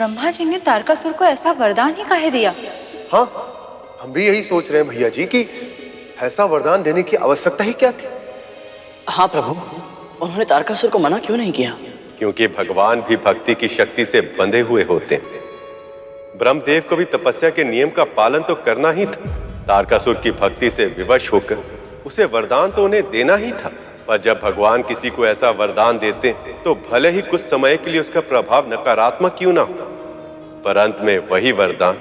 ब्रह्मा जी ने तारकासुर को ऐसा वरदान ही काहे दिया? हाँ, हम भी यही सोच रहे हैं भैया जी कि ऐसा वरदान देने की आवश्यकता ही क्या थी। हाँ प्रभु, उन्होंने तारकासुर को मना क्यों नहीं किया? क्योंकि भगवान भी भक्ति की शक्ति से बंधे हुए होते हैं। ब्रह्मदेव को भी तपस्या के नियम का पालन तो करना ही था। तारकासुर की भक्ति से विवश होकर उसे वरदान तो उन्हें देना ही था। पर जब भगवान किसी को ऐसा वरदान देते तो भले ही कुछ समय के लिए उसका प्रभाव नकारात्मक क्यों ना हो, पर अंत में वही वरदान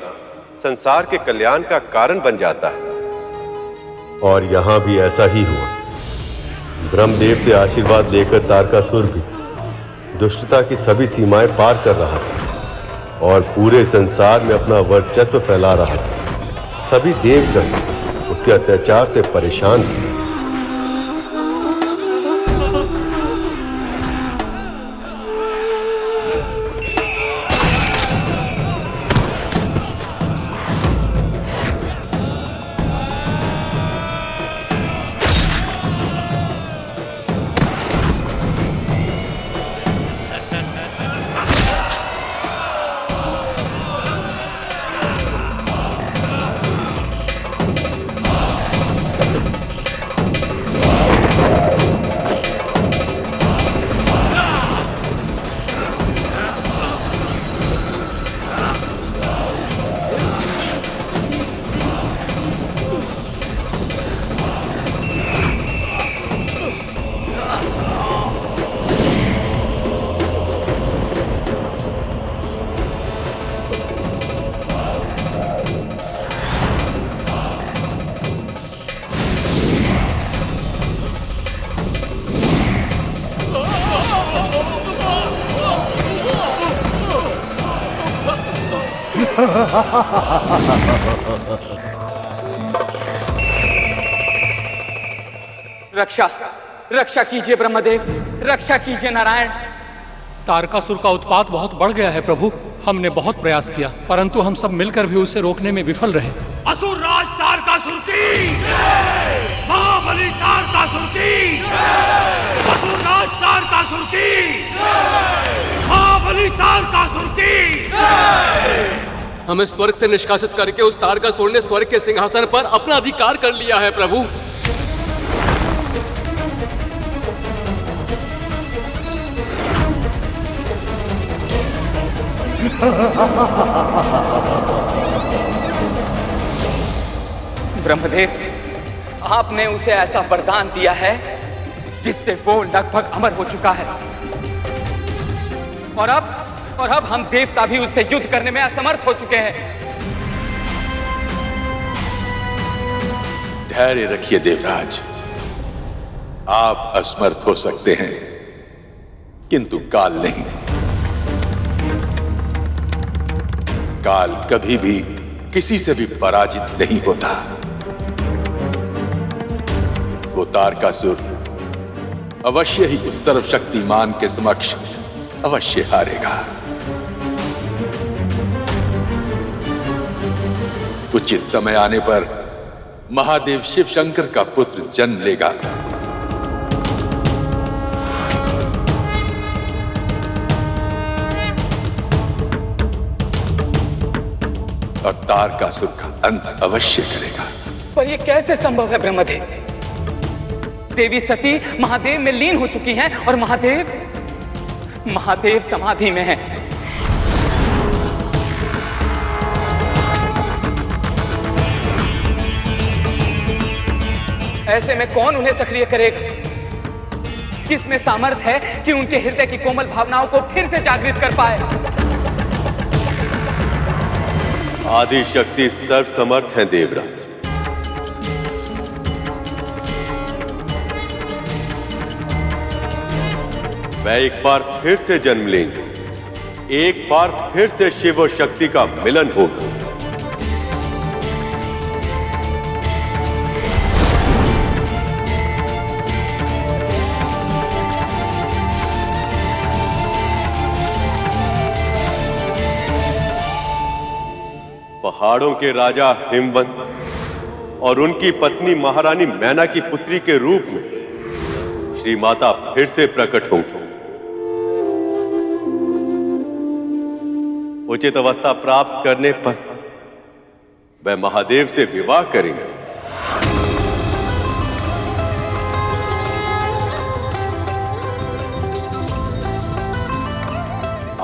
संसार के कल्याण का कारण बन जाता है। और यहां भी ऐसा ही हुआ। ब्रह्मदेव से आशीर्वाद लेकर तारकासुर भी दुष्टता की सभी सीमाएं पार कर रहा था और पूरे संसार में अपना वर्चस्व फैला रहा था। सभी देवगण उसके अत्याचार से परेशान थे। रक्षा रक्षा कीजिए ब्रह्मदेव, रक्षा कीजिए नारायण। तारकासुर का उत्पात बहुत बढ़ गया है प्रभु। हमने बहुत प्रयास किया परंतु हम सब मिलकर भी उसे रोकने में विफल रहे। असुर राज तारकासुर की, महाबली तारकासुर की, असुर राज तारकासुर की, महाबली तारकासुर की। हमें स्वर्ग से निष्कासित करके उस तारकासुर ने स्वर्ग के सिंहासन पर अपना अधिकार कर लिया है प्रभु। ब्रह्मदेव, आपने उसे ऐसा वरदान दिया है जिससे वो लगभग अमर हो चुका है और अब हम देवता भी उससे युद्ध करने में असमर्थ हो चुके हैं। धैर्य रखिए देवराज, आप असमर्थ हो सकते हैं किंतु काल नहीं। काल कभी भी किसी से भी पराजित नहीं होता। वो तारकासुर अवश्य ही उस सर्वशक्तिमान के समक्ष अवश्य हारेगा। उचित समय आने पर महादेव शिव शंकर का पुत्र जन्म लेगा। और तारकासुर का अंत अवश्य करेगा। पर यह कैसे संभव है ब्रह्मदेव? देवी सती महादेव में लीन हो चुकी हैं और महादेव समाधि में हैं। ऐसे में कौन उन्हें सक्रिय करेगा? किसमें सामर्थ्य है कि उनके हृदय की कोमल भावनाओं को फिर से जागृत कर पाए? आदि शक्ति सर्वसमर्थ है देवराज। वह एक बार फिर से जन्म लेंगे, एक बार फिर से शिव और शक्ति का मिलन होगा। पहाड़ों के राजा हिमवंत और उनकी पत्नी महारानी मैना की पुत्री के रूप में श्री माता फिर से प्रकट होंगी। उचित अवस्था प्राप्त करने पर वह महादेव से विवाह करेंगे।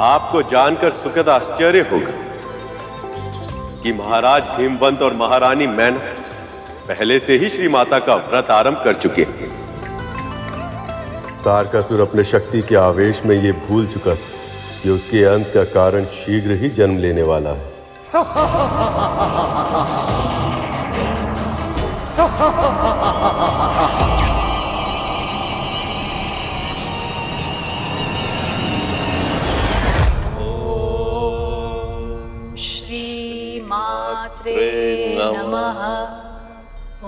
आपको जानकर सुखद आश्चर्य होगा कि महाराज हिमवंत और महारानी मैना पहले से ही श्री माता का व्रत आरंभ कर चुके हैं। तारकासुर अपने शक्ति के आवेश में ये भूल चुका था कि उसके अंत का कारण शीघ्र ही जन्म लेने वाला है। श्री मात्रे नमः।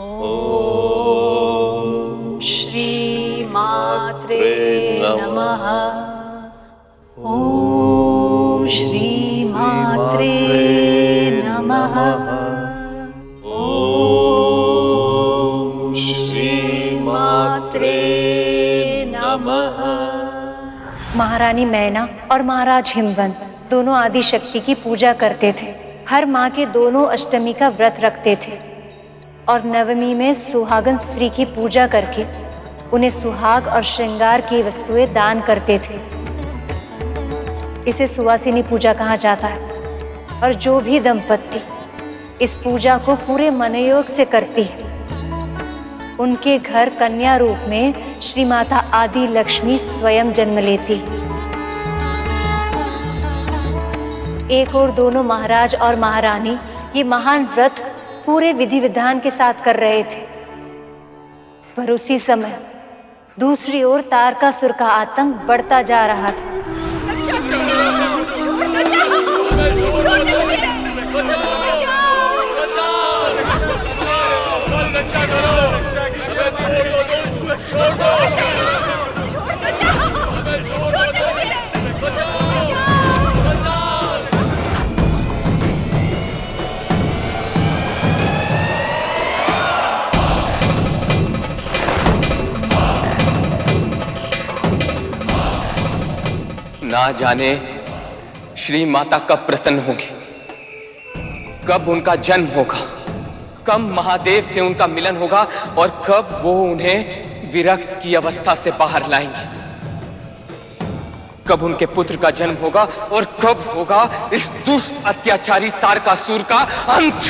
ओम श्री मात्रे नमः। ओम श्री मात्रे नमः। ओम श्री मात्रे नमः। महारानी मैना और महाराज हिमवंत दोनों आदि शक्ति की पूजा करते थे। हर माह के दोनों अष्टमी का व्रत रखते थे और नवमी में सुहागन स्त्री की पूजा करके उन्हें सुहाग और श्रृंगार की वस्तुएं दान करते थे। इसे सुवासिनी पूजा कहा जाता है और जो भी दंपत्ति इस पूजा को पूरे मनोयोग से करती है उनके घर कन्या रूप में श्री माता आदि लक्ष्मी स्वयं जन्म लेती है। एक और दोनों महाराज और महारानी ये महान व्रत पूरे विधि विधान के साथ कर रहे थे, पर उसी समय दूसरी ओर तारकासुर का आतंक बढ़ता जा रहा था। ना जाने श्री माता कब प्रसन्न होगी, कब उनका जन्म होगा, कब महादेव से उनका मिलन होगा और कब वो उन्हें विरक्त की अवस्था से बाहर लाएंगे। कब उनके पुत्र का जन्म होगा और कब होगा इस दुष्ट अत्याचारी तारकासुर का अंत।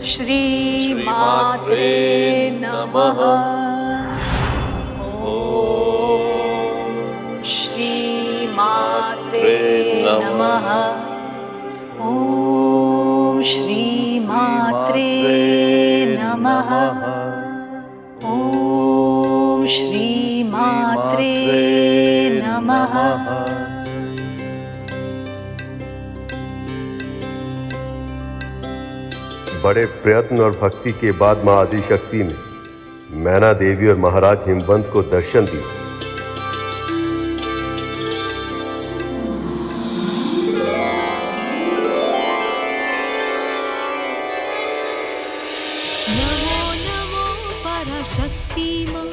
श्री मात्रे नमः। ओम श्री मात्रे नमः। ओम श्री मात्रे नमः। ओम श्री मात्रे नमः। बड़े प्रयत्न और भक्ति के बाद मां आदि शक्ति ने मैना देवी और महाराज हिमवंत को दर्शन दिया। नमो नमो पराशक्ति मां,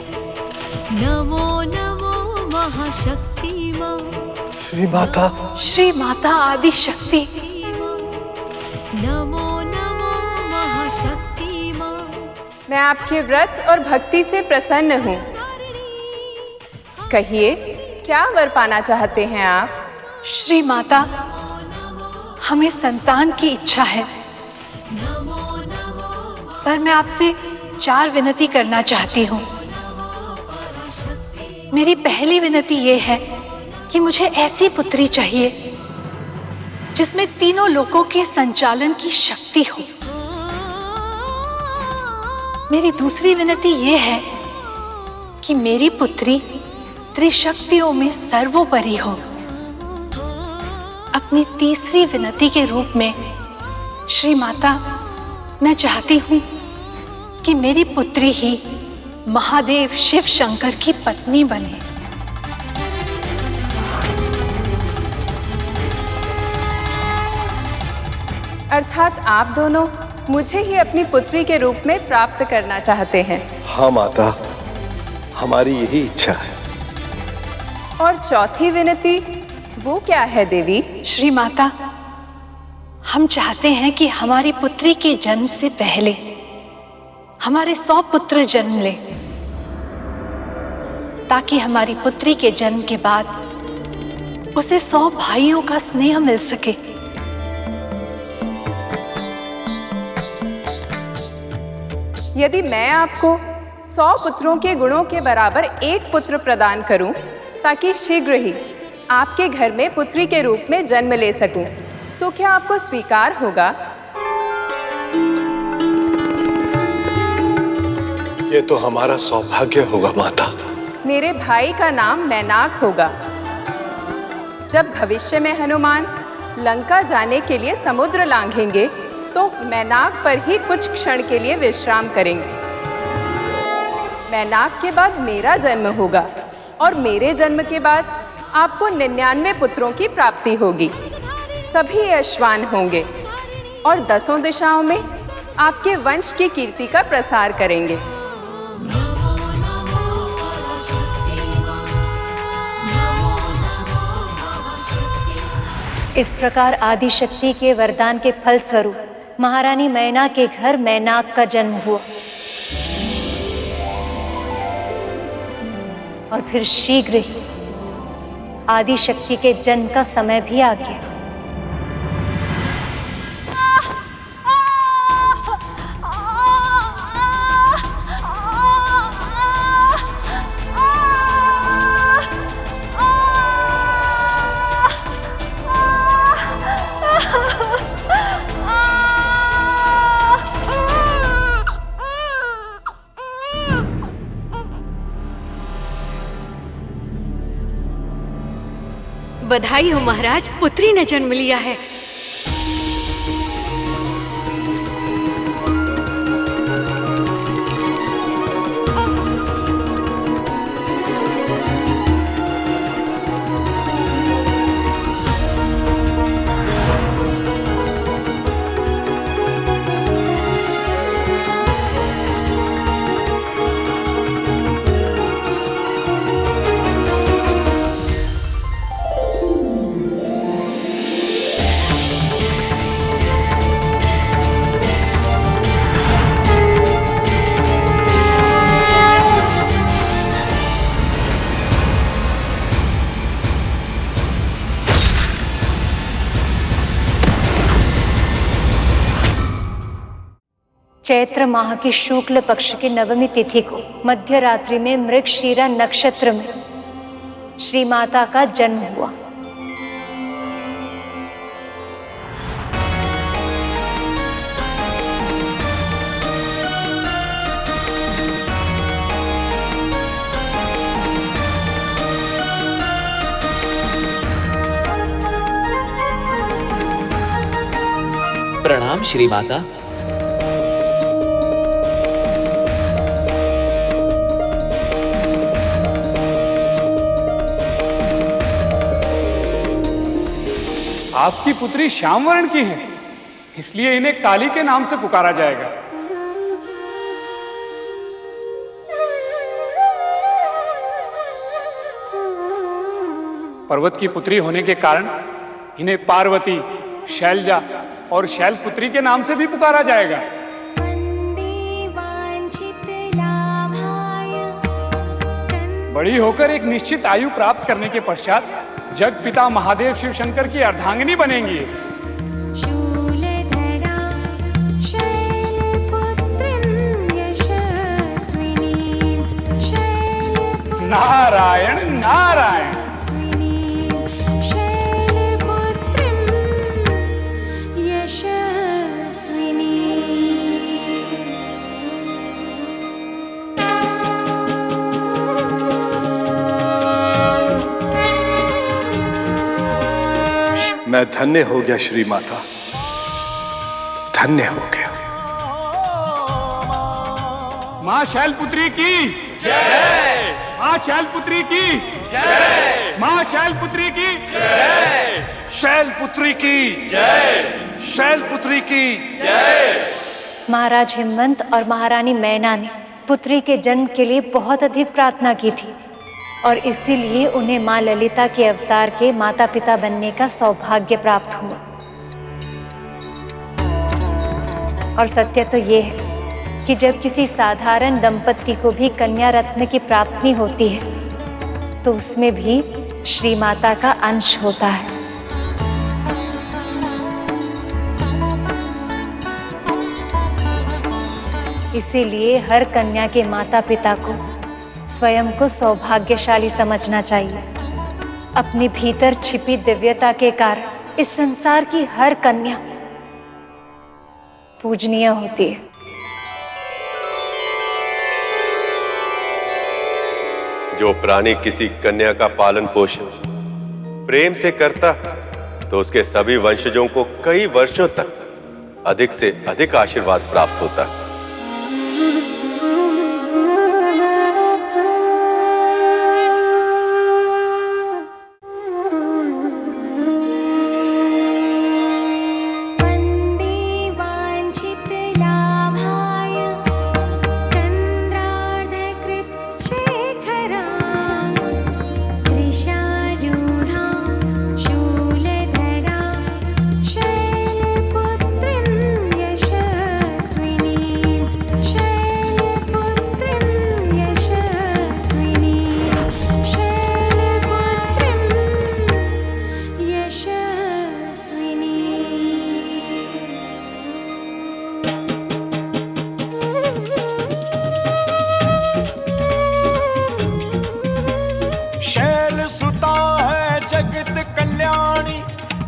नमो नमो महाशक्ति मां। श्री माता आदि शक्ति। नमो नमो महाशक्ति मां। मैं आपके व्रत और भक्ति से प्रसन्न हूँ। कहिए, क्या वर पाना चाहते हैं आप? श्री माता, हमें संतान की इच्छा है, पर मैं आपसे 4 विनती करना चाहती हूँ। मेरी पहली विनती ये है कि मुझे ऐसी पुत्री चाहिए जिसमें तीनों लोकों के संचालन की शक्ति हो। मेरी दूसरी विनती ये है कि मेरी पुत्री त्रिशक्तियों में सर्वोपरि हो। अपनी तीसरी विनती के रूप में श्री माता, मैं चाहती हूँ कि मेरी पुत्री ही महादेव शिव शंकर की पत्नी बने। अर्थात आप दोनों मुझे ही अपनी पुत्री के रूप में प्राप्त करना चाहते हैं। हाँ माता, हमारी यही इच्छा है। और चौथी विनती वो क्या है देवी? श्री माता, हम चाहते हैं कि हमारी पुत्री के जन्म से पहले हमारे 100 पुत्र जन्म ले, ताकि हमारी पुत्री के जन्म के बाद उसे 100 भाइयों का स्नेह मिल सके। यदि मैं आपको 100 पुत्रों के गुणों के बराबर एक पुत्र प्रदान करूं, ताकि शीघ्र ही आपके घर में पुत्री के रूप में जन्म ले सकूं, तो क्या आपको स्वीकार होगा? ये तो हमारा सौभाग्य होगा माता। मेरे भाई का नाम मैनाक होगा। जब भविष्य में हनुमान लंका जाने के लिए समुद्र लांघेंगे, तो मैनाक पर ही कुछ क्षण के लिए विश्राम करेंगे। मैनाक के बाद मेरा जन्म होगा, और मेरे जन्म के बाद आपको 99 पुत्रों की प्राप्ति होगी। सभी अश्वान होंगे और 10 दिशाओं में आपके वंश की कीर्ति का प्रसार करेंगे। इस प्रकार आदिशक्ति के वरदान के फल स्वरूप महारानी मैना के घर मैनाक का जन्म हुआ, और फिर शीघ्र ही आदिशक्ति के जन्म का समय भी आ गया। बधाई हो महाराज, पुत्री ने जन्म लिया है। चैत्र माह की शुक्ल पक्ष की नवमी तिथि को मध्य रात्रि में मृगशीरा नक्षत्र में श्री माता का जन्म हुआ। प्रणाम श्री माता। आपकी पुत्री श्याम वर्ण की है, इसलिए इन्हें काली के नाम से पुकारा जाएगा। पर्वत की पुत्री होने के कारण इन्हें पार्वती, शैलजा और शैलपुत्री के नाम से भी पुकारा जाएगा। बड़ी होकर एक निश्चित आयु प्राप्त करने के पश्चात जग पिता महादेव शिव शंकर की अर्धांगिनी बनेंगी। नारायण नारायण। मैं धन्य हो गया श्री माता, धन्य हो गया। माँ शैलपुत्री की जय, माँ शैलपुत्री की जय, माँ शैलपुत्री की जय, शैलपुत्री की जय, शैलपुत्री की जय, महाराज हिमवंत और महारानी मैना ने पुत्री के जन्म के लिए बहुत अधिक प्रार्थना की थी और इसीलिए उन्हें माँ ललिता के अवतार के माता पिता बनने का सौभाग्य प्राप्त हुआ। और सत्य तो ये है कि जब किसी साधारण दंपत्ति को भी कन्या रत्न की प्राप्ति होती है तो उसमें भी श्री माता का अंश होता है। इसीलिए हर कन्या के माता पिता को स्वयं को सौभाग्यशाली समझना चाहिए। अपने भीतर छिपी दिव्यता के कारण इस संसार की हर कन्या पूजनीय होती है। जो प्राणी किसी कन्या का पालन पोषण प्रेम से करता तो उसके सभी वंशजों को कई वर्षों तक अधिक से अधिक आशीर्वाद प्राप्त होता है।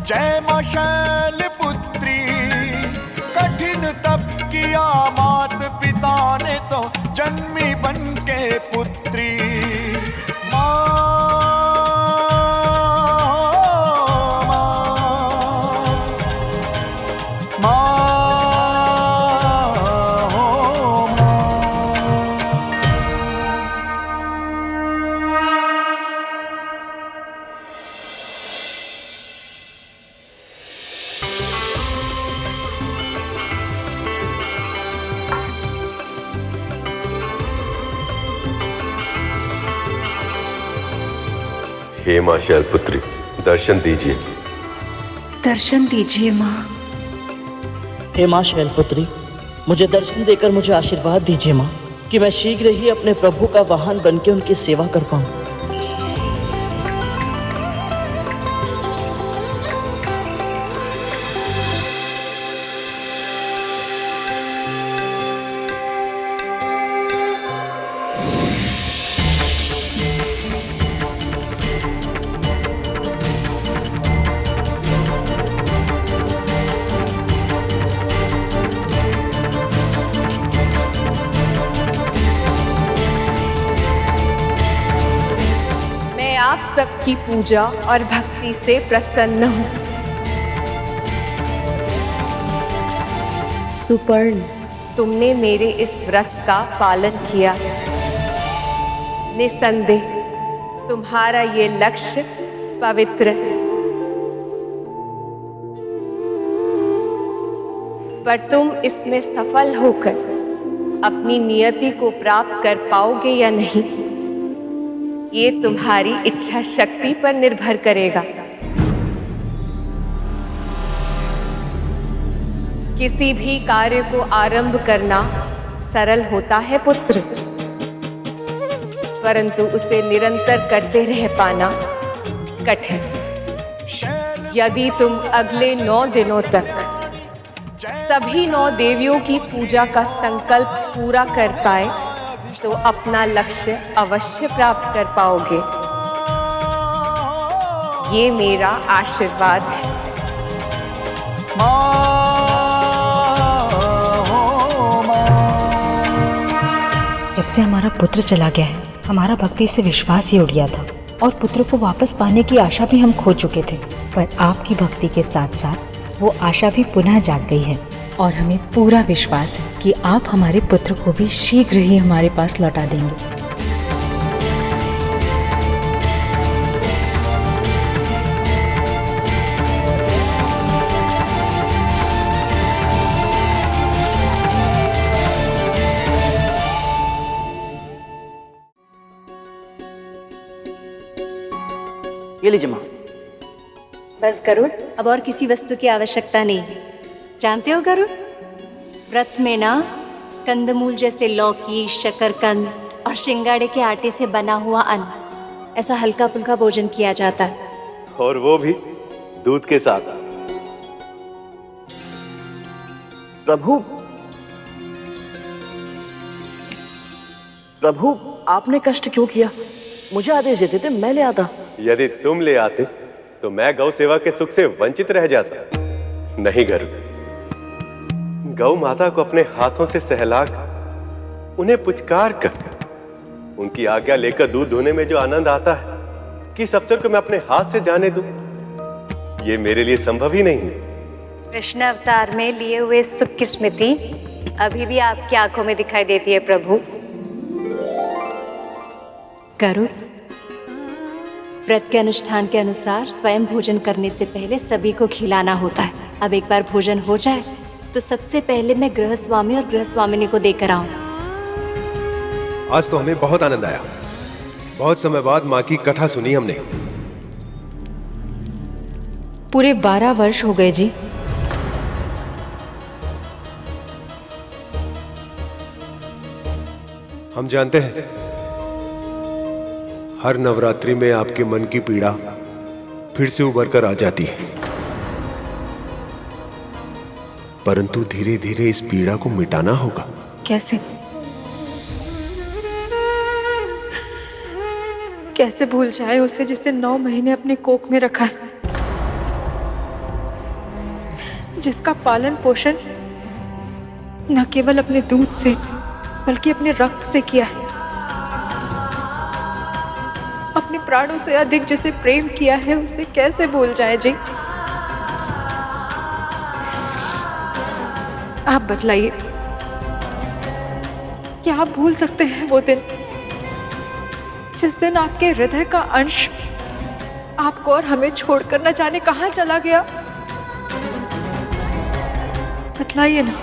जय मां शैलपुत्री, कठिन तप किया मात पिता ने तो जन्मी बन के पुत्री। हे मां शैलपुत्री, दर्शन दीजिए। दर्शन दीजिए मां। हे मां शैलपुत्री, मुझे दर्शन देकर मुझे आशीर्वाद दीजिए मां, कि मैं शीघ्र ही अपने प्रभु का वाहन बनकर उनकी सेवा कर पाऊं। आप सबकी पूजा और भक्ति से प्रसन्न हूँ। सुपर्ण, तुमने मेरे इस व्रत का पालन किया। निसंदेह तुम्हारा ये लक्ष्य पवित्र है, पर तुम इसमें सफल होकर अपनी नियति को प्राप्त कर पाओगे या नहीं, ये तुम्हारी इच्छा शक्ति पर निर्भर करेगा। किसी भी कार्य को आरंभ करना सरल होता है पुत्र, परंतु उसे निरंतर करते रह पाना कठिन। यदि तुम अगले 9 दिनों तक सभी 9 देवियों की पूजा का संकल्प पूरा कर पाए तो अपना लक्ष्य अवश्य प्राप्त कर पाओगे। ये मेरा आशीर्वाद है। जब से हमारा पुत्र चला गया है, हमारा भक्ति से विश्वास ही उड़ गया था और पुत्र को वापस पाने की आशा भी हम खो चुके थे। पर आपकी भक्ति के साथ साथ वो आशा भी पुनः जाग गई है और हमें पूरा विश्वास है कि आप हमारे पुत्र को भी शीघ्र ही हमारे पास लौटा देंगे। ये लीजिए माँ। बस गरुड़, अब और किसी वस्तु की आवश्यकता नहीं है। जानते हो गरुड़, व्रत में ना कंदमूल जैसे लौकी, शकरकंद और शिंगाड़े के आटे से बना हुआ अन्न, ऐसा हल्का फुल्का भोजन किया जाता है। और वो भी दूध के साथ। प्रभु आपने कष्ट क्यों किया? मुझे आदेश देते थे, मैं ले आता। यदि तुम ले आते तो मैं गौ सेवा के सुख से वंचित रह जाता। नहीं गरुड़, गौ माता को अपने हाथों से सहलाकर उन्हें पुचकार कर उनकी आज्ञा लेकर दूध धोने में जो आनंद आता है, किस अवसर को मैं अपने हाथ से जाने दूं, ये मेरे लिए संभव ही नहीं है। कृष्ण अवतार में लिए हुए सुख की स्मृति अभी भी आपकी आंखों में दिखाई देती है प्रभु। गरुड़, व्रत के अनुष्ठान के अनुसार स्वयं भोजन करने से पहले सभी को खिलाना होता है। अब एक बार भोजन हो जाए तो सबसे पहले मैं गृहस्वामी और गृहस्वामिनी को देकर आऊं। आज तो हमें बहुत आनंद आया। बहुत समय बाद माँ की कथा सुनी हमने। पूरे 12 वर्ष हो गए जी। हम जानते हैं हर नवरात्रि में आपके मन की पीड़ा फिर से उभर कर आ जाती है, परंतु धीरे धीरे इस पीड़ा को मिटाना होगा। कैसे? कैसे भूल जाए उसे जिसे 9 महीने अपने कोख में रखा है, जिसका पालन पोषण न केवल अपने दूध से बल्कि अपने रक्त से किया है, अपने प्राणों से अधिक जिसे प्रेम किया है, उसे कैसे भूल जाए जी? आप बतलाइए, क्या आप भूल सकते हैं वो दिन जिस दिन आपके हृदय का अंश आपको और हमें छोड़कर न जाने कहां चला गया? बतलाइए ना,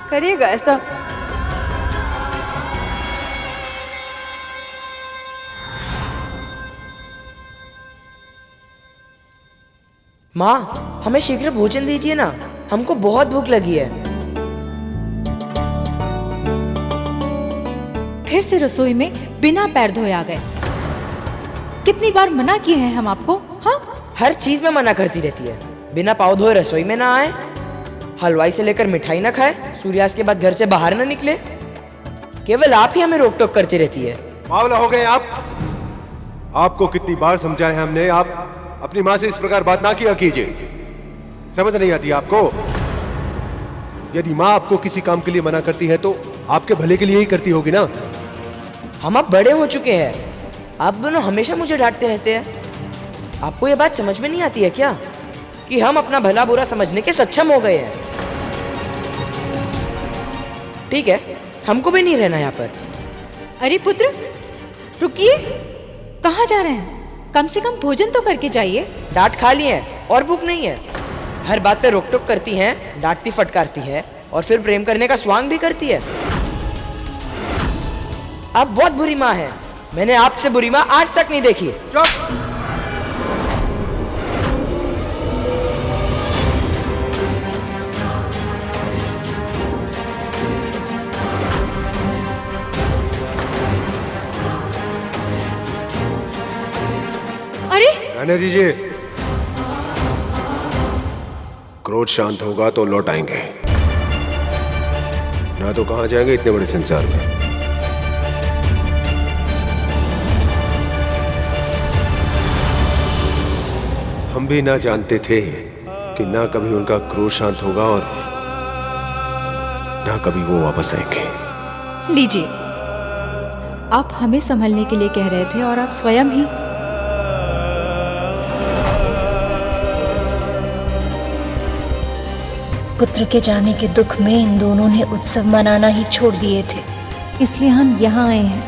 करिएगा ऐसा। माँ, हमें शीघ्र भोजन दीजिए ना, हमको बहुत भूख लगी है। फिर से रसोई में बिना पैर धोए आ गए। कितनी बार मना किए हैं हम आपको? हाँ, हर चीज में मना करती रहती है। बिना पाँव धोए रसोई में ना आए, हलवाई से लेकर मिठाई ना खाए, सूर्यास्त के बाद घर से बाहर ना निकले। केवल आप ही हमें रोक टोक करती रहती है। बावला हो गए आप। आपको कितनी बार समझाया है हमने, आप अपनी माँ से इस प्रकार बात ना किया कीजिए। समझ नहीं आती आपको? यदि माँ आपको किसी काम के लिए मना करती है तो आपके भले के लिए ही करती होगी ना। हम अब बड़े हो चुके हैं, आप दोनों हमेशा मुझे डांटते रहते हैं। आपको ये बात समझ में नहीं आती है क्या कि हम अपना भला बुरा समझने के सक्षम हो गए हैं? ठीक है, हमको भी नहीं रहना यहाँ पर। अरे पुत्र, रुकिए, कहाँ जा रहे हैं? कम से कम भोजन तो करके जाइए। डांट खा ली है और भूख नहीं है। हर बात पे रोक टोक करती हैं, डांटती फटकारती है और फिर प्रेम करने का स्वांग भी करती है। आप बहुत बुरी माँ हैं। मैंने आपसे बुरी माँ आज तक नहीं देखी। चुप! अरे रहने दीजिए। क्रोध शांत होगा तो लौट आएंगे, ना तो कहां जाएंगे इतने बड़े संसार में। हम भी ना जानते थे कि ना कभी उनका क्रोध शांत होगा और ना कभी वो वापस आएंगे। लीजिए, आप हमें संभलने के लिए कह रहे थे और आप स्वयं ही। पुत्र के जाने के दुख में इन दोनों ने उत्सव मनाना ही छोड़ दिए थे, इसलिए हम यहाँ आए हैं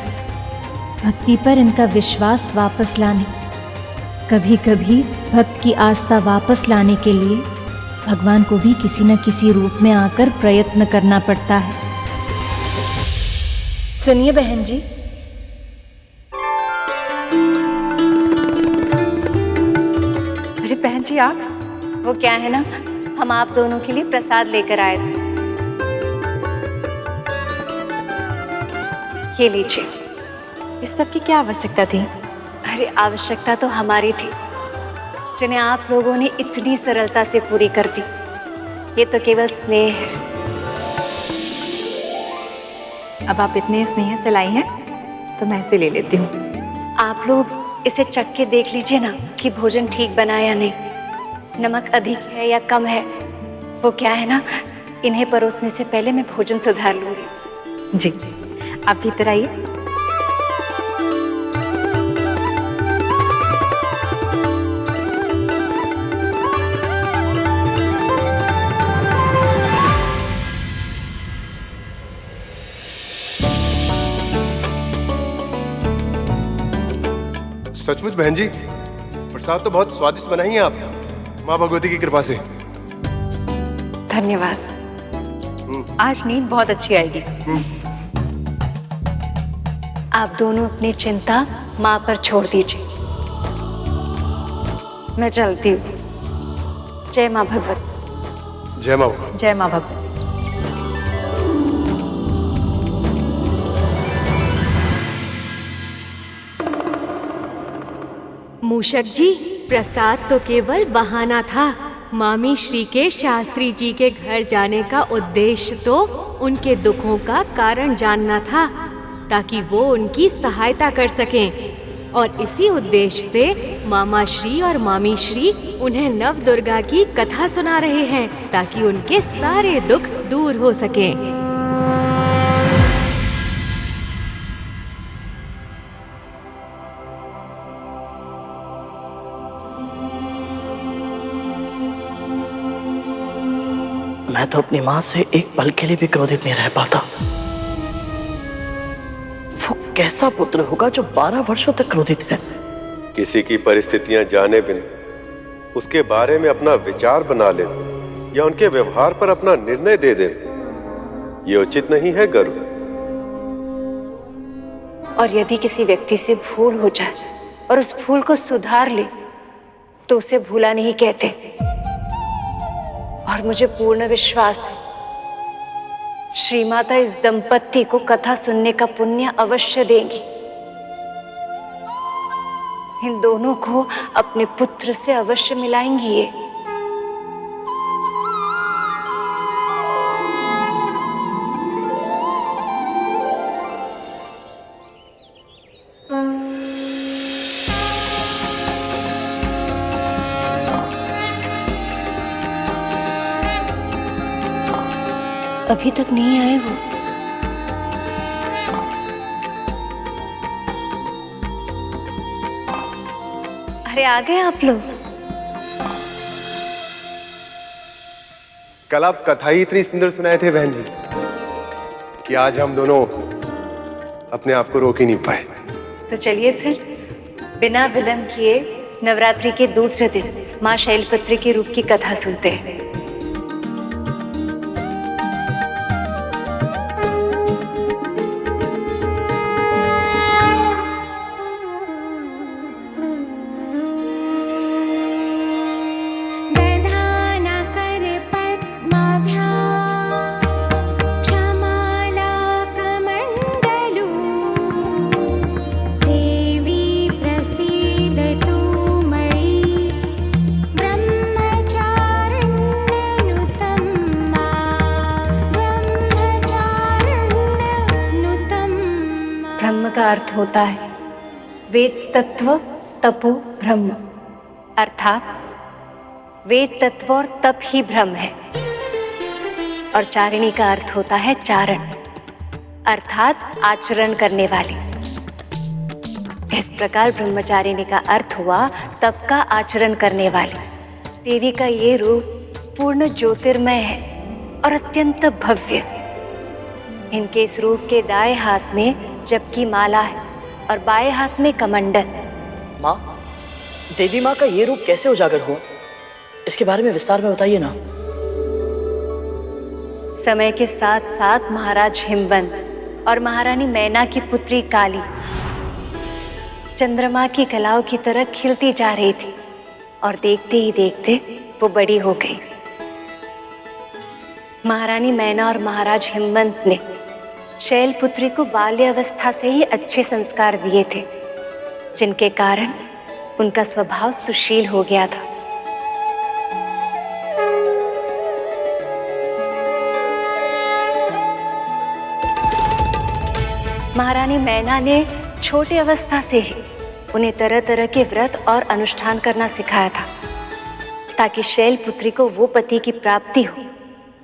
भक्ति पर इनका विश्वास वापस लाने। कभी कभी भक्त की आस्था वापस लाने के लिए भगवान को भी किसी न किसी रूप में आकर प्रयत्न करना पड़ता है। सुनिए बहन जी, जी आप? वो क्या है ना, हम आप दोनों के लिए प्रसाद लेकर आए थे। ये लीजिए। इस सब की क्या आवश्यकता थी? अरे आवश्यकता तो हमारी थी, जिन्हें आप लोगों ने इतनी सरलता से पूरी कर दी। ये तो केवल स्नेह है। अब आप इतने स्नेह से लाई हैं तो मैं इसे ले लेती हूँ। आप लोग इसे चख के देख लीजिए ना कि भोजन ठीक बना या नहीं, नमक अधिक है या कम है। वो क्या है ना, इन्हें परोसने से पहले मैं भोजन सुधार लूंगी। जी, आप भीतर आइए। सचमुच बहन जी, प्रसाद तो बहुत स्वादिष्ट बनाई हैं आप, माँ भगवती की कृपा से। धन्यवाद। आज नींद बहुत अच्छी आएगी। आप दोनों अपनी चिंता माँ पर छोड़ दीजिए, मैं चलती हूँ। जय माँ भगवती। जय माँ भगवती। जय माँ भगवती। मूषक जी, प्रसाद तो केवल बहाना था। मामी श्री के शास्त्री जी के घर जाने का उद्देश्य तो उनके दुखों का कारण जानना था, ताकि वो उनकी सहायता कर सकें। और इसी उद्देश्य से मामा श्री और मामी श्री उन्हें नव दुर्गा की कथा सुना रहे हैं, ताकि उनके सारे दुख दूर हो सकें। मैं तो अपनी माँ से एक पल के लिए भी क्रोधित नहीं रह पाता। वो कैसा पुत्र होगा जो 12 वर्षों तक क्रोधित है। किसी की परिस्थितियां जाने बिना उसके बारे में अपना विचार बना ले या उनके व्यवहार पर अपना निर्णय दे दे, ये उचित नहीं है गरु। और यदि किसी व्यक्ति से भूल हो जाए और उस भूल को सुधार ले तो उसे भूला नहीं कहते। और मुझे पूर्ण विश्वास है श्री माता इस दंपत्ति को कथा सुनने का पुण्य अवश्य देंगी। इन दोनों को अपने पुत्र से अवश्य मिलाएंगी ये। अभी तक नहीं आए वो। अरे आ गए आप लोग। कल आप कथा ही इतनी सुंदर सुनाए थे बहन जी कि आज हम दोनों अपने आप को रोक ही नहीं पाए। तो चलिए फिर बिना विलंब किए नवरात्रि के दूसरे दिन माँ शैलपुत्री के रूप की कथा सुनते हैं। ब्रह्म का अर्थ होता है वेद तत्व तपो ब्रह्म, अर्थात वेद तत्व और तप ही ब्रह्म है। और चारिणी का अर्थ होता है चारण, अर्थात आचरण करने वाली। इस प्रकार ब्रह्मचारिणी का अर्थ हुआ तप का आचरण करने वाली। देवी का ये रूप पूर्ण ज्योतिर्मय है और अत्यंत भव्य। इनके इस रूप के दाएं हाथ में जप की माला है और बाएं हाथ में कमंडल। माँ, देवी माँ का ये रूप कैसे उजागर हुआ, इसके बारे में विस्तार में बताइए ना। समय के साथ साथ महाराज हिमवंत और महारानी मैना की पुत्री काली चंद्रमा की कलाओं की तरह खिलती जा रही थी और देखते ही देखते वो बड़ी हो गई। महारानी मैना और महाराज हिमवंत ने शैलपुत्री को बाल्यावस्था से ही अच्छे संस्कार दिए थे, जिनके कारण उनका स्वभाव सुशील हो गया था। महारानी मैना ने छोटे अवस्था से ही उन्हें तरह तरह के व्रत और अनुष्ठान करना सिखाया था, ताकि शैलपुत्री को वो पति की प्राप्ति हो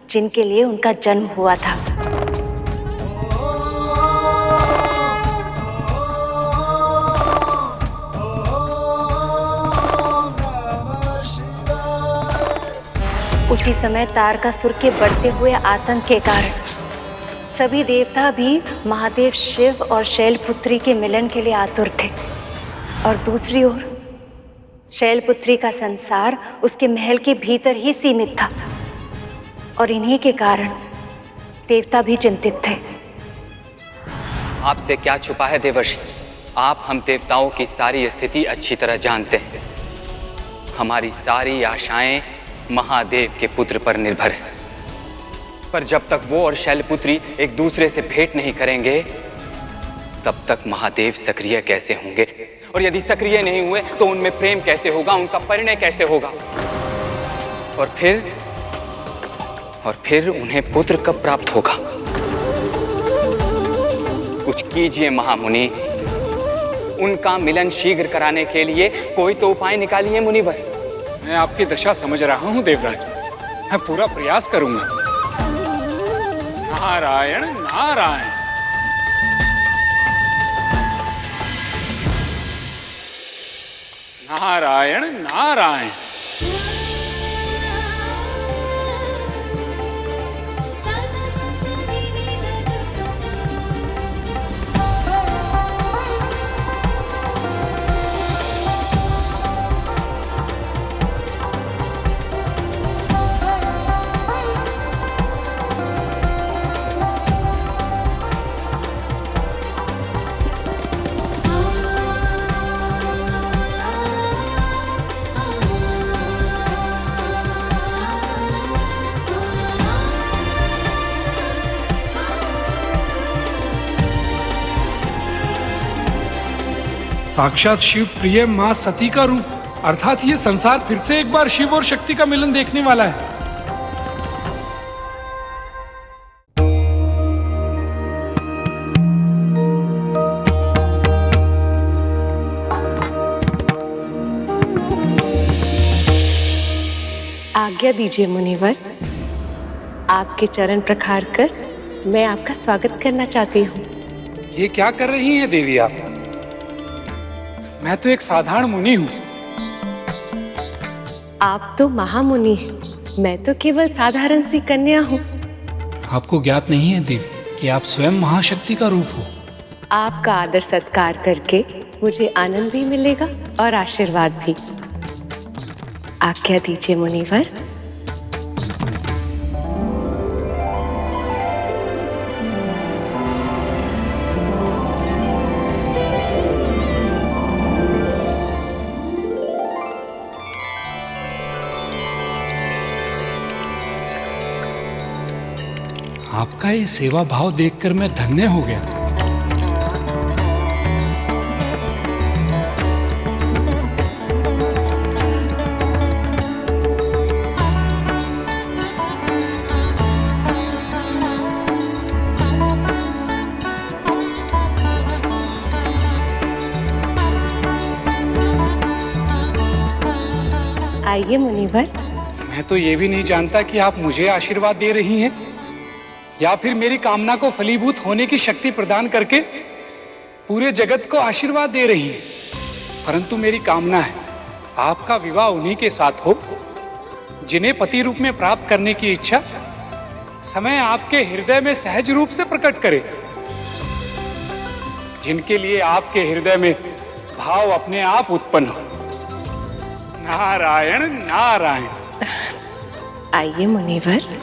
जिनके लिए उनका जन्म हुआ था। उसी समय तारकासुर के बढ़ते हुए आतंक के कारण सभी देवता भी महादेव शिव और शैलपुत्री के मिलन के लिए आतुर थे, और दूसरी ओर शैलपुत्री का संसार उसके महल के भीतर ही सीमित था, और इन्हीं के कारण देवता भी चिंतित थे। आपसे क्या छुपा है देवर्षि, आप हम देवताओं की सारी स्थिति अच्छी तरह जानते हैं। हमारी सारी आशाएं महादेव के पुत्र पर निर्भर है, पर जब तक वो और शैलपुत्री एक दूसरे से भेंट नहीं करेंगे तब तक महादेव सक्रिय कैसे होंगे, और यदि सक्रिय नहीं हुए तो उनमें प्रेम कैसे होगा, उनका परिणय कैसे होगा, और फिर उन्हें पुत्र कब प्राप्त होगा। कुछ कीजिए महामुनि, उनका मिलन शीघ्र कराने के लिए कोई तो उपाय निकालिए मुनिवर। मैं आपकी दशा समझ रहा हूँ देवराज, मैं पूरा प्रयास करूंगा। नारायण नारायण। नारायण नारायण। साक्षात शिव प्रिय मां सती का रूप, अर्थात ये संसार फिर से एक बार शिव और शक्ति का मिलन देखने वाला है। आज्ञा दीजिए मुनिवर, आपके चरण प्रखार कर मैं आपका स्वागत करना चाहती हूँ। ये क्या कर रही हैं देवी आप? मैं तो एक साधारण मुनि हूँ। आप तो महामुनि हैं, मैं तो केवल साधारण सी कन्या हूँ। आपको ज्ञात नहीं है देवी कि आप स्वयं महाशक्ति का रूप हो। आपका आदर सत्कार करके मुझे आनंद भी मिलेगा और आशीर्वाद भी। आज्ञा दीजिए मुनिवर। आपका ये सेवा भाव देखकर मैं धन्य हो गया। आइए मुनिवर। मैं तो ये भी नहीं जानता कि आप मुझे आशीर्वाद दे रही हैं या फिर मेरी कामना को फलीभूत होने की शक्ति प्रदान करके पूरे जगत को आशीर्वाद दे रही हैं। परंतु मेरी कामना है आपका विवाह उन्हीं के साथ हो जिन्हें पति रूप में प्राप्त करने की इच्छा समय आपके हृदय में सहज रूप से प्रकट करे, जिनके लिए आपके हृदय में भाव अपने आप उत्पन्न हो। नारायण नारायण। आइए मुनिवर।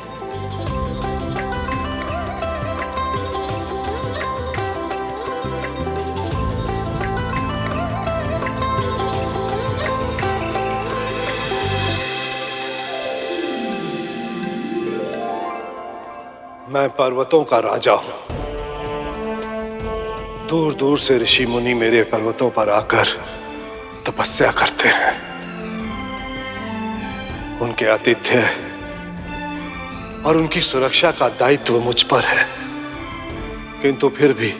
मैं पर्वतों का राजा हूं। दूर दूर से ऋषि मुनि मेरे पर्वतों पर आकर तपस्या करते हैं। उनके आतिथ्य और उनकी सुरक्षा का दायित्व मुझ पर है, किंतु फिर भी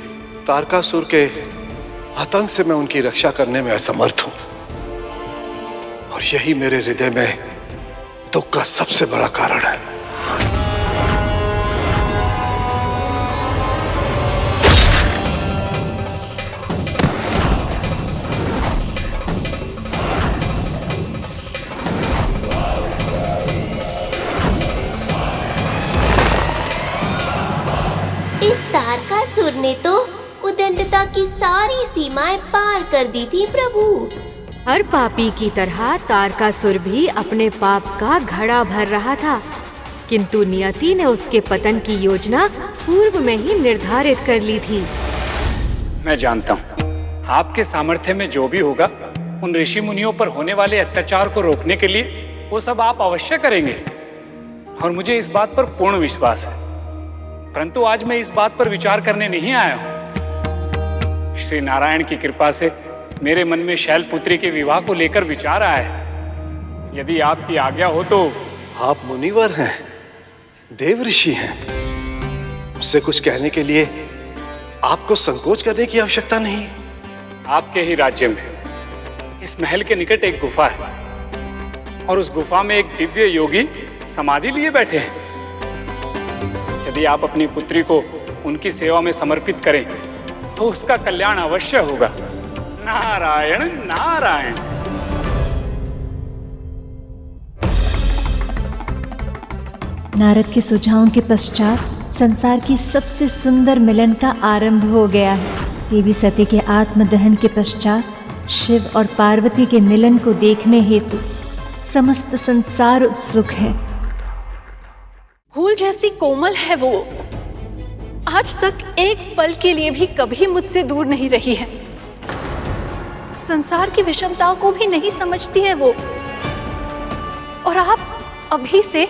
तारकासुर के आतंक से मैं उनकी रक्षा करने में असमर्थ हूं, और यही मेरे हृदय में दुख का सबसे बड़ा कारण है। इस तारकासुर ने तो उदंडता की सारी सीमाएं पार कर दी थी प्रभु। हर पापी की तरह तारकासुर भी अपने पाप का घड़ा भर रहा था, किंतु नियति ने उसके पतन की योजना पूर्व में ही निर्धारित कर ली थी। मैं जानता हूँ आपके सामर्थ्य में जो भी होगा, उन ऋषि मुनियों पर होने वाले अत्याचार को रोकने के लिए वो सब आप अवश्य करेंगे, और मुझे इस बात पर पूर्ण विश्वास है। परंतु आज मैं इस बात पर विचार करने नहीं आया हूँ। श्री नारायण की कृपा से मेरे मन में शैलपुत्री के विवाह को लेकर विचार आया है। यदि आपकी आज्ञा हो तो। आप मुनिवर हैं, देव ऋषि हैं, मुझसे कुछ कहने के लिए आपको संकोच करने की आवश्यकता नहीं। आपके ही राज्य में इस महल के निकट एक गुफा है, और उस गुफा में एक दिव्य योगी समाधि लिए बैठे हैं। यदि आप अपनी पुत्री को उनकी सेवा में समर्पित करें तो उसका कल्याण अवश्य होगा। नारायण नारायण। नारद के सुझावों के पश्चात संसार की सबसे सुंदर मिलन का आरंभ हो गया है। देवी सती के आत्मदहन के पश्चात शिव और पार्वती के मिलन को देखने हेतु समस्त संसार उत्सुक है। फूल जैसी कोमल है वो, आज तक एक पल के लिए भी कभी मुझसे दूर नहीं रही है। संसार की विषमताओं को भी नहीं समझती है वो, और आप अभी से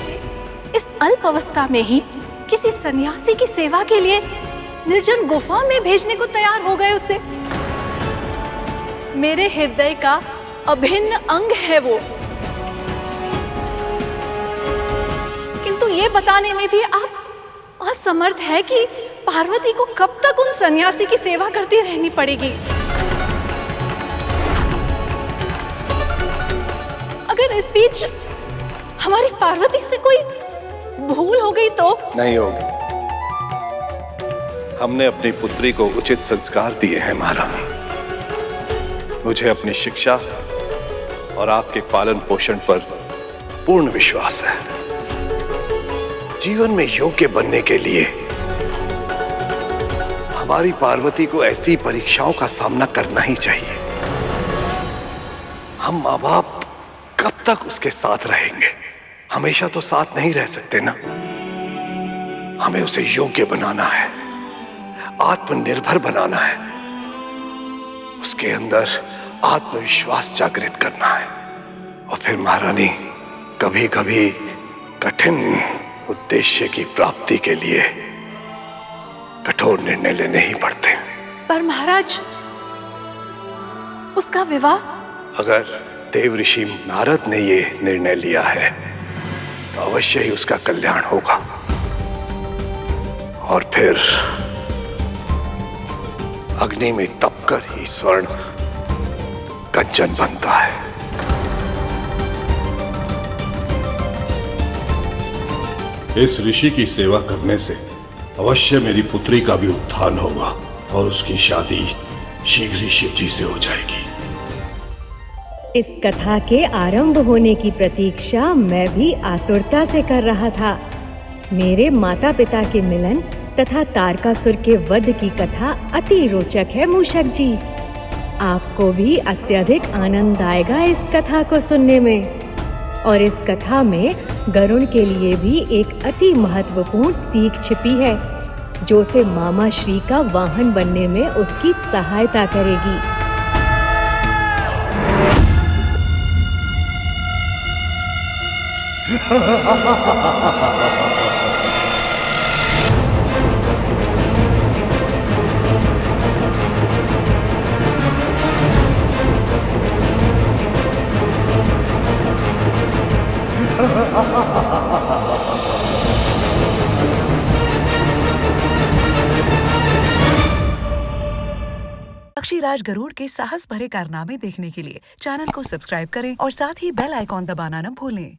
इस अल्प अवस्था में ही किसी सन्यासी की सेवा के लिए निर्जन गुफा में भेजने को तैयार हो गए उसे। मेरे हृदय का अभिन्न अंग है वो, किंतु ये बताने में भी आप असमर्थ है कि पार्वती को कब तक उन सन्यासी की सेवा करती रहनी पड़ेगी। अगर इस बीच हमारी पार्वती से कोई भूल हो गई तो? नहीं होगी। हमने अपनी पुत्री को उचित संस्कार दिए हैं महारानी। मुझे अपनी शिक्षा और आपके पालन पोषण पर पूर्ण विश्वास है। जीवन में योग्य बनने के लिए हमारी पार्वती को ऐसी परीक्षाओं का सामना करना ही चाहिए। हम माँ बाप कब तक उसके साथ रहेंगे? हमेशा तो साथ नहीं रह सकते ना। हमें उसे योग्य बनाना है, आत्मनिर्भर बनाना है, उसके अंदर आत्मविश्वास जागृत करना है। और फिर महारानी, कभी कभी कठिन उद्देश्य की प्राप्ति के लिए कठोर निर्णय लेने ही पड़ते हैं। पर महाराज, उसका विवाह? अगर देव ऋषि नारद ने ये निर्णय लिया है तो अवश्य ही उसका कल्याण होगा। और फिर अग्नि में तपकर ही स्वर्ण कंचन बनता है। इस ऋषि की सेवा करने से अवश्य मेरी पुत्री का भी उत्थान होगा और उसकी शादी शीघ्र ही शिव जी से हो जाएगी। इस कथा के आरंभ होने की प्रतीक्षा मैं भी आतुरता से कर रहा था। मेरे माता पिता के मिलन तथा तारकासुर के वध की कथा अति रोचक है मूषक जी। आपको भी अत्यधिक आनंद आएगा इस कथा को सुनने में। और इस कथा में गरुण के लिए भी एक अति महत्वपूर्ण सीख छिपी है, जो उसे मामा श्री का वाहन बनने में उसकी सहायता करेगी। पक्षीराज गरुड़ के साहस भरे कारनामे देखने के लिए चैनल को सब्सक्राइब करें और साथ ही बेल आइकॉन दबाना न भूलें।